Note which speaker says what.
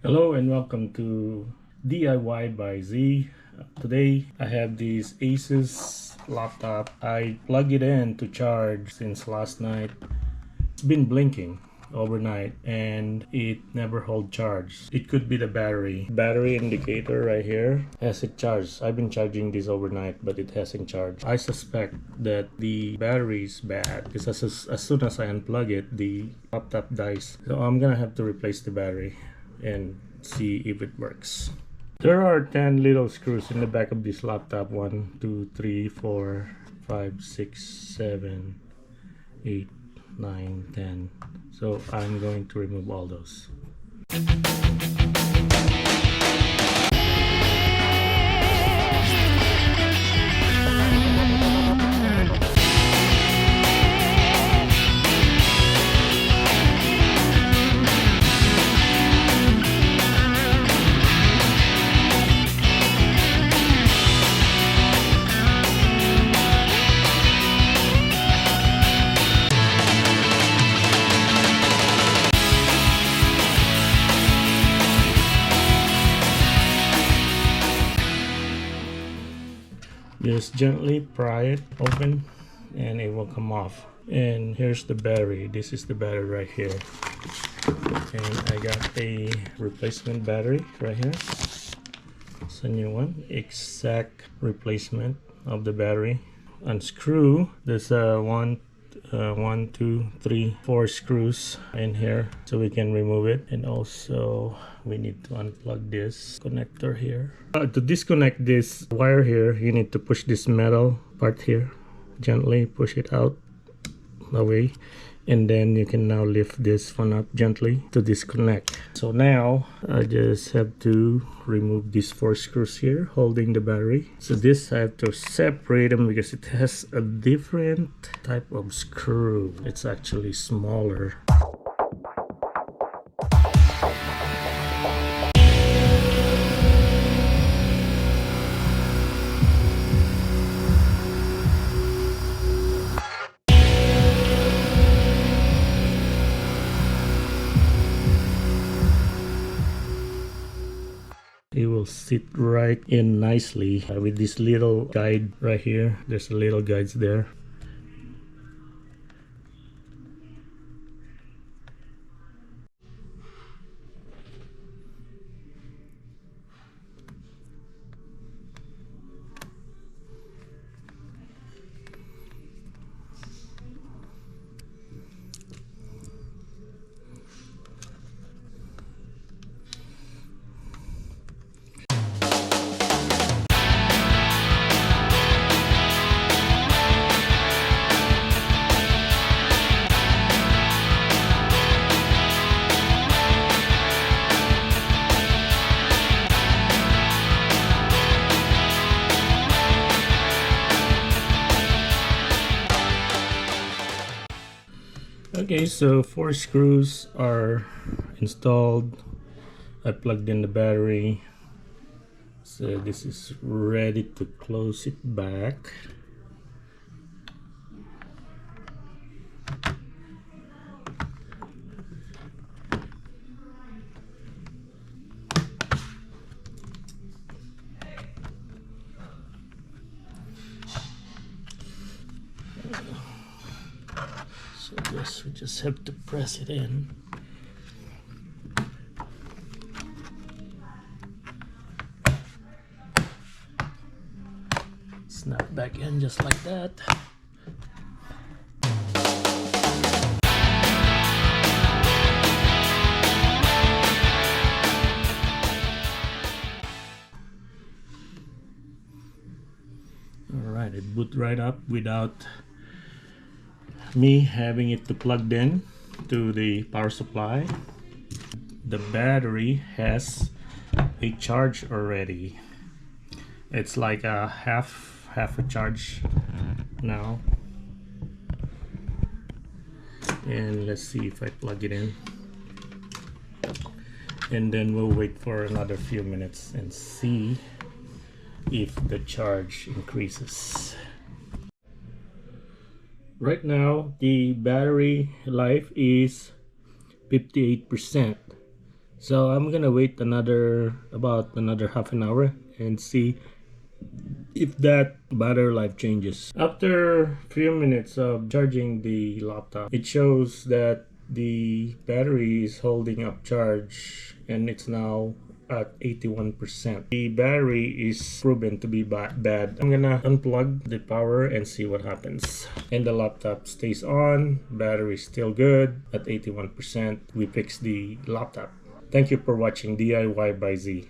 Speaker 1: Hello and welcome to DIY by Z. Today I have this Asus laptop. I plug it in to charge since last night. It's been blinking overnight and it never hold charge. It could be the battery indicator right here has it charged. I've been charging this overnight but it hasn't charged. I suspect that the battery is bad because as soon as I unplug it, the laptop dies. So I'm gonna have to replace the battery and see if it works. There are 10 little screws in the back of this laptop. 1 2 3 4 5 6 7 8 9 10. So I'm going to remove all those. Just gently pry it open and it will come off. And here's the battery. This is the battery right here. And I got a replacement battery right here. It's a new one. Exact replacement of the battery. Unscrew. There's one, two, three, four screws in here so we can remove it. And also we need to unplug this connector here. To disconnect this wire here, you need to push this metal part here, gently push it out away, and then you can now lift this one up gently to disconnect. So now I just have to remove these four screws here holding the battery. So this I have to separate them because it has a different type of screw. It's actually smaller. It will sit right in nicely with this little guide right here. There's a little guides there. Okay, so four screws are installed. I plugged in the battery, so this is ready to close it back. So this, we just have to press it in. Snap back in just like that. Alright, it boot right up without me having it plugged in to the power supply. The battery has a charge already. It's like a half a charge now. And let's see if I plug it in, and then we'll wait for another few minutes and see if the charge increases. Right now the battery life is 58%. So I'm gonna wait about another half an hour and see if that battery life changes. After a few minutes of charging the laptop, it shows that the battery is holding up charge and it's now at 81%. The battery is proven to be bad. I'm gonna unplug the power and see what happens. And the laptop stays on, battery is still good at 81%. We fixed the laptop. Thank you for watching DIY by Z.